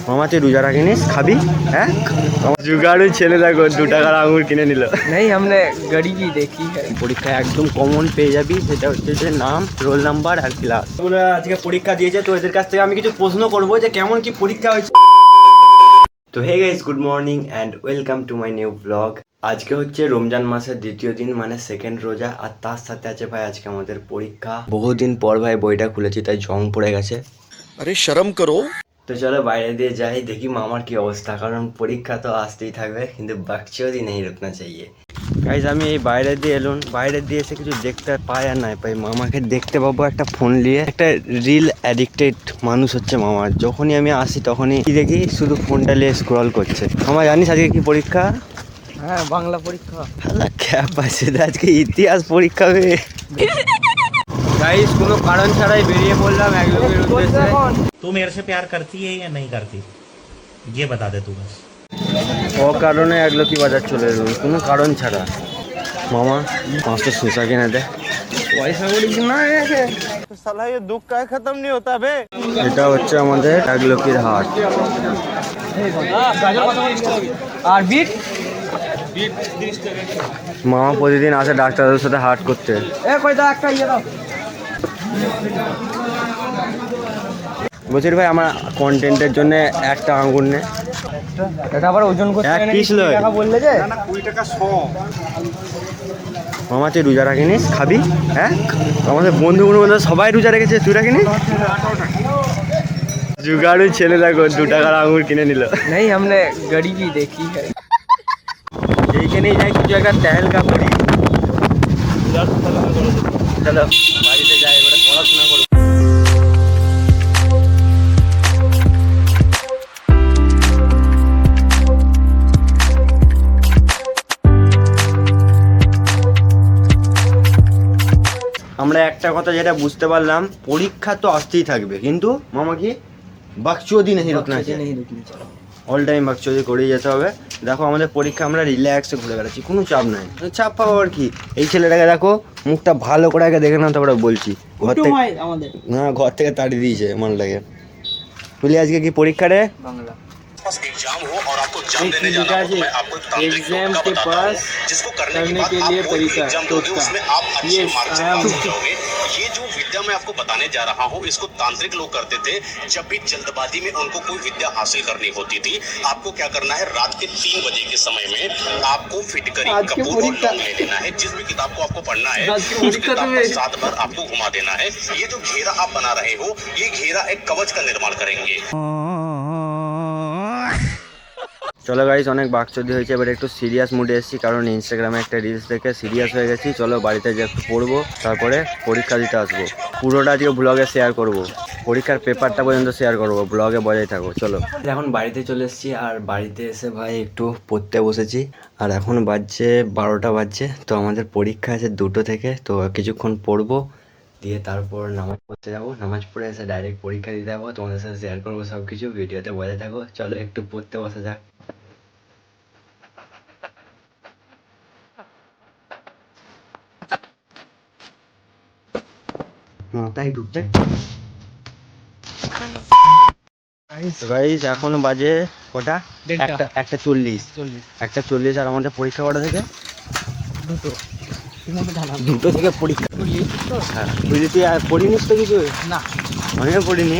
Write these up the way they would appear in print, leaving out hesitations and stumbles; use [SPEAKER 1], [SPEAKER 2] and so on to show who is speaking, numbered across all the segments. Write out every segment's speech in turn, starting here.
[SPEAKER 1] মামা তুই রোজা রাখিনিস, খাবি? হ্যাঁ, জুগাড়ু ছেলে দেখো 2 টাকার আঙুর কিনে নিল।
[SPEAKER 2] नहीं हमने गरीबी देखी है।
[SPEAKER 1] পরীক্ষা একদম কমন পেয়ে যাবি, সেটা হচ্ছে যে নাম, রোল নাম্বার আর ক্লাস। ওরা আজকে পরীক্ষা দিয়েছে, তো এদের কাছ থেকে আমি কিছু প্রশ্ন করবো যে কেমন কি পরীক্ষা হয়েছে। তো hey guys, good morning and welcome to my new blog. আজকে হচ্ছে রমজান মাসের দ্বিতীয় দিন, মানে সেকেন্ড রোজা। আর তার সাথে আছে ভাই আজকে আমাদের পরীক্ষা। বহুদিন পর ভাই বইটা খুলেছি, তাই জং পড়ে গেছে।
[SPEAKER 3] আরে শরম করো।
[SPEAKER 1] তো চলো বাইরে দিয়ে যাই, দেখি মামার কি অবস্থা, কারণ পরীক্ষা তো আসতেই থাকবে, কিন্তু বাকচিও নেই রুকনা চাইয়ে। গাইজ আমি এই বাইরে দিয়ে এলুন, বাইরে দিয়ে এসে কিছু দেখতে পাই আর নাই পাই, মামাকে দেখতে পাবো একটা ফোন নিয়ে। একটা রিল অ্যাডিক্টেড মানুষ হচ্ছে মামা। যখনই আমি আসি তখনই কি দেখি, শুধু ফোনটা নিয়ে স্ক্রল করছে। মামা জানিস আজকে কি পরীক্ষা?
[SPEAKER 2] হ্যাঁ বাংলা পরীক্ষা।
[SPEAKER 1] হালা ক্যাপ আছে, আজকে ইতিহাস পরীক্ষা হবে। গাইজ কোনো কারণ ছাড়াই বেরিয়ে পড়লাম এক লোকের উদ্দেশ্যে।
[SPEAKER 4] तू मेरे से प्यार करती है या नहीं करती, ये बता दे तू बस।
[SPEAKER 1] অকারণে এক লোকই বাজার চলে এলো, কোনো কারণ ছাড়া। মামা 5টা শসা কিনে দে।
[SPEAKER 2] পয়সা করি না আছে
[SPEAKER 3] साला ये दुख का खत्म नहीं होता बे।
[SPEAKER 1] এটা হচ্ছে আমাদের এক লোকের হাট।
[SPEAKER 2] আর বিট
[SPEAKER 1] মামা প্রতিদিন আসে ডাক্তারদের সাথে হাট করতে।
[SPEAKER 2] এ কয়টা একটা ইয়ে দাও।
[SPEAKER 1] বলছি ভাই আমার কন্টেন্টের জন্য একটা আঙ্গুর নে।
[SPEAKER 2] এটা আবার ওজন করতে
[SPEAKER 1] এক
[SPEAKER 2] নাকি
[SPEAKER 1] piece
[SPEAKER 2] 20
[SPEAKER 1] লয়।
[SPEAKER 2] টাকা বললে যে
[SPEAKER 3] না 20 টাকা 100।
[SPEAKER 1] মামা তুই রোজা রাখিনিস, খাবি? হ্যাঁ, আমাদের বন্ধুগুলো সবাই রোজা রেখেছে, তুই রাখিনি? জুগাড়ু ছেলে দেখো 2 টাকার আঙুর কিনে নিল।
[SPEAKER 2] नहीं हमने गरीबी देखी है।
[SPEAKER 1] এইখানেই যাই কিছু একটা তেহেলকা করি। চলো বাড়িতে যাই, এবারে পড়াশোনা করবো। আমরা একটা কথা যেটা বুঝতে পারলাম, পরীক্ষা তো আসতেই থাকবে, কিন্তু মামা কি বাকচুদি নেই রুকনা আছে, অল টাইম বাকচুদি করেই যেতে হবে। দেখো আমাদের পরীক্ষা, আমরা রিল্যাক্সে ঘুরে বেড়াচ্ছি, কোনো চাপ নাই। চাপ পাবো আর কি? এই ছেলেটাকে দেখো, মুখটা ভালো করে আগে দেখে নাও, তারপরে বলছি। ঘর থেকে
[SPEAKER 2] আমাদের
[SPEAKER 1] না, ঘর থেকে তাড়িয়ে দিয়েছে মালটাকে। বলি আজকে কি পরীক্ষা রে?
[SPEAKER 2] বাংলা
[SPEAKER 3] एग्जाम हो और आपको एग्जाम देने जाना हो, तो मैं आपको एक तांत्रिक
[SPEAKER 2] एग्जाम
[SPEAKER 3] टोटका
[SPEAKER 2] के
[SPEAKER 3] बताता
[SPEAKER 2] पास
[SPEAKER 3] हूं, जिसको करने
[SPEAKER 2] करने
[SPEAKER 3] के
[SPEAKER 2] के
[SPEAKER 3] बाद
[SPEAKER 2] लिए
[SPEAKER 3] आप कोई भी
[SPEAKER 2] तरीका,
[SPEAKER 3] एग्जाम दोगे
[SPEAKER 2] टोटका।
[SPEAKER 3] उसमें आप अच्छे
[SPEAKER 2] Yes,
[SPEAKER 3] मार्क्स से
[SPEAKER 2] I am-
[SPEAKER 3] पास हो जाओगे। ये जो विद्या मैं आपको बताने जा रहा हूँ, इसको तांत्रिक लोग करते थे जब भी जल्दबाजी में उनको कोई विद्या हासिल करनी होती थी। आपको क्या करना है, रात के 3 बजे के समय में आपको फिटकरी,
[SPEAKER 2] आज की
[SPEAKER 3] कपूर और
[SPEAKER 2] परीक्षा-
[SPEAKER 3] लौंग ले लेना है। जिस भी किताब को आपको पढ़ना है
[SPEAKER 2] आज की
[SPEAKER 3] उस
[SPEAKER 2] परीक्षा
[SPEAKER 3] किताब
[SPEAKER 2] तो
[SPEAKER 3] को
[SPEAKER 2] मैं-
[SPEAKER 3] 7 बार आपको घुमा देना है। ये जो घेरा आप बना रहे हो, ये घेरा एक कवच का निर्माण करेंगे।
[SPEAKER 1] চলো গাইস, অনেক বাকচুদি হয়েছে, এবার একটু সিরিয়াস মুডে এসেছি, কারণ ইনস্টাগ্রামে একটা রিলস দেখে সিরিয়াস হয়ে গেছি। চলো বাড়িতে যে একটু পড়বো, তারপরে পরীক্ষা দিতে আসবো। পুরোটা আজকে ব্লগে শেয়ার করব, পরীক্ষার পেপারটা পর্যন্ত শেয়ার করবো, ব্লগে বজায় থাকো। চলো এখন বাড়িতে চলে এসেছি, আর বাড়িতে এসে ভাই একটু পড়তে বসেছি। আর এখন বাজছে 12টা বাজছে, তো আমাদের পরীক্ষা আছে 2টো থেকে, তো কিছুক্ষণ পড়বো, দিয়ে তারপর নামাজ পড়তে যাবো। নামাজ পড়ে এসে ডাইরেক্ট পরীক্ষা দিতে যাবো, তোমাদের সাথে শেয়ার করবো সব কিছু, ভিডিওতে বজায় থাকো। চলো একটু পড়তে বসা যাক। মাথায় ঢুকছে। গাইস এখন বাজে কটা? একটা 40 আর আমাদের পরীক্ষা কটা থেকে? 2টো থেকে পরীক্ষা। হ্যাঁ বুঝলি, তুই আর পড়িনিস তো কিছু?
[SPEAKER 2] না
[SPEAKER 1] আমিও পড়িনি,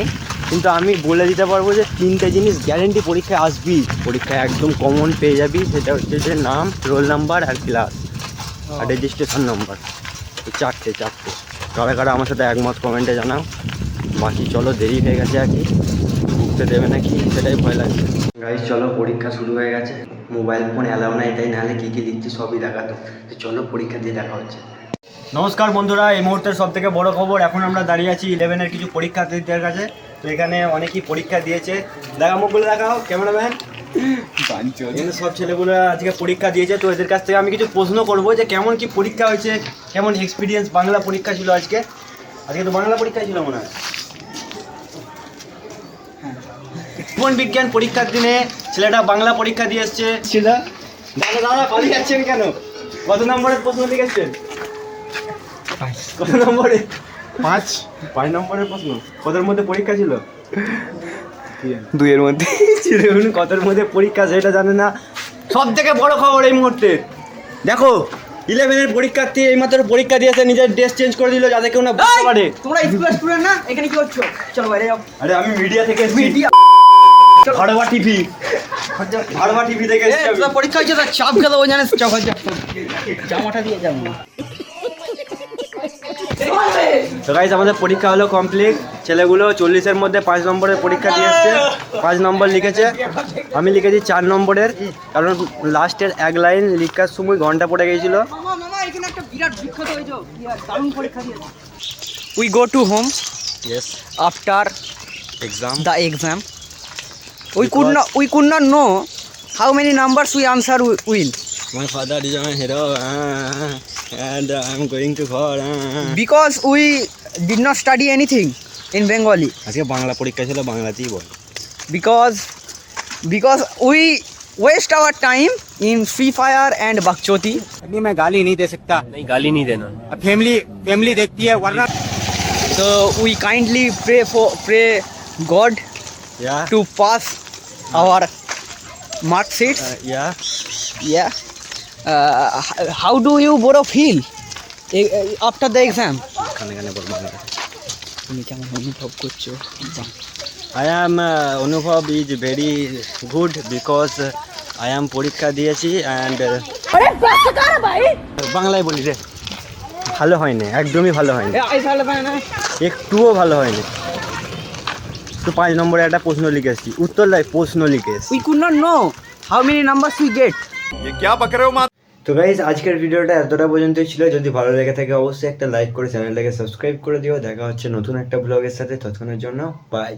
[SPEAKER 1] কিন্তু আমি বলে দিতে পারবো যে 3টে জিনিস গ্যারেন্টি পরীক্ষায় আসবি, পরীক্ষায় একদম কমন পেয়ে যাবি। সেটা হচ্ছে যে নাম, রোল নাম্বার আর ক্লাস আর রেজিস্ট্রেশন নাম্বার। চারটে কারা কারা আমার সাথে একমত কমেন্টে জানাও। বাকি চলো, দেরি হয়ে গেছে আর কি, ঢুকতে দেবে নাকি সেটাই ভয় লাগছে। গাইস চলো, পরীক্ষা শুরু হয়ে গেছে। মোবাইল ফোন অ্যালাউ না, এটাই, নাহলে কী কী লিখছি সবই দেখাতো। তো চলো পরীক্ষা দিয়ে দেখা হচ্ছে। নমস্কার বন্ধুরা, এই মুহূর্তের সব থেকে বড় খবর, এখন আমরা দাঁড়িয়ে আছি 11-এর কিছু পরীক্ষার্থীদের কাছে। তো এখানে অনেকেই পরীক্ষা দিয়েছে, দেখা মুখগুলো দেখাও ক্যামেরাম্যান। এখানে সব ছেলেগুলো আজকে পরীক্ষা দিয়েছে, তো এদের কাছ থেকে আমি কিছু প্রশ্ন করবো যে কেমন কি পরীক্ষা হয়েছে, কেমন এক্সপিরিয়েন্স। বাংলা পরীক্ষা ছিল আজকে তো বাংলা পরীক্ষা ছিল মনে হয়। জীবন বিজ্ঞান পরীক্ষার দিনে ছেলেটা বাংলা পরীক্ষা দিয়ে এসছে। দাদা পালিয়ে যাচ্ছেন কেন? কত নম্বরের প্রশ্ন লিখেছেন? কত নম্বরে? 5 নম্বরের প্রশ্ন। কতর মধ্যে পরীক্ষা ছিল?
[SPEAKER 2] দুইয়ের মধ্যে
[SPEAKER 1] চিরুন কতর মধ্যে পরীক্ষা সেটা জানে না। সব থেকে বড় খবর এই মুহূর্তে দেখো, 11-এর পরীক্ষার্থী এইমাত্র পরীক্ষা দিয়েছে, নিজের ড্রেস চেঞ্জ করে দিল যাতে কেউ না বুঝতে পারে।
[SPEAKER 2] তোমরা স্কুলের স্টুডেন্ট না, এখানে কি করছো? চলো বাইরে যাও।
[SPEAKER 1] আরে আমি মিডিয়া থেকে এসেছি,
[SPEAKER 2] মিডিয়া
[SPEAKER 1] ভাড়বা টিভি, ভাড়বা টিভি থেকে এসেছি আমি।
[SPEAKER 2] তোর পরীক্ষা হচ্ছে, তার চাপ গেল, ওই জানিস চাপ হচ্ছে। জামাটা দিয়ে যাবো।
[SPEAKER 1] তো গাইস আমাদের পরীক্ষা হলো কমপ্লিট। ছেলেগুলো 40-এর মধ্যে 5 নম্বরের পরীক্ষা দিয়ে এসছে, 5 নম্বর লিখেছে। আমি লিখেছি 4 নম্বরের, কারণ লাস্টের এক লাইন লিখার সময় ঘন্টা পড়ে গিয়েছিল।
[SPEAKER 2] মামা এখানে একটা বিরাট বিখ্যাত হয়েছে, দারুণ পরীক্ষা দিয়েছে। We go to home
[SPEAKER 1] Yes,
[SPEAKER 2] after
[SPEAKER 1] exam.
[SPEAKER 2] the exam. We could not know how many numbers we answer will.
[SPEAKER 1] My father is my hero, and I'm going to for.
[SPEAKER 2] Because we did not study anything in Bengali.
[SPEAKER 1] আজকে বাংলা পরীক্ষা ছিল, বাংলাতেই বল।
[SPEAKER 2] Because we waste our time in Free Fire and Bakchoti.
[SPEAKER 5] नहीं मैं गाली नहीं दे सकता। नहीं गाली नहीं देना। अब फैमिली देखती है वरना।
[SPEAKER 2] So we kindly pray God
[SPEAKER 1] Yeah,
[SPEAKER 2] to pass our mark sheets.
[SPEAKER 1] yeah.
[SPEAKER 2] Yeah. How do you bro feel after the exam?
[SPEAKER 1] খানে খানে বল বাংলা।
[SPEAKER 2] তুমি কেমন অনুভব করছো?
[SPEAKER 1] I am অনুভব is very good because I am পরীক্ষা দিয়েছি and বাংলায় বলি রে, ভালো হয়নি, একদমই ভালো হয়নি, একটুও ভালো হয়নি। তো 5 নম্বরে একটা প্রশ্ন লিখে এসেছি, উত্তর লাই প্রশ্ন লিখে এসেছি।
[SPEAKER 2] We could not know how many numbers we get.
[SPEAKER 1] তো গাইস আজকের ভিডিওটা এতটা পর্যন্তই ছিল। যদি ভালো লেগে থাকে অবশ্যই একটা লাইক করে চ্যানেলটাকে সাবস্ক্রাইব করে দিও। দেখা হচ্ছে নতুন একটা ব্লগের সাথে, ততক্ষণের জন্য বাই।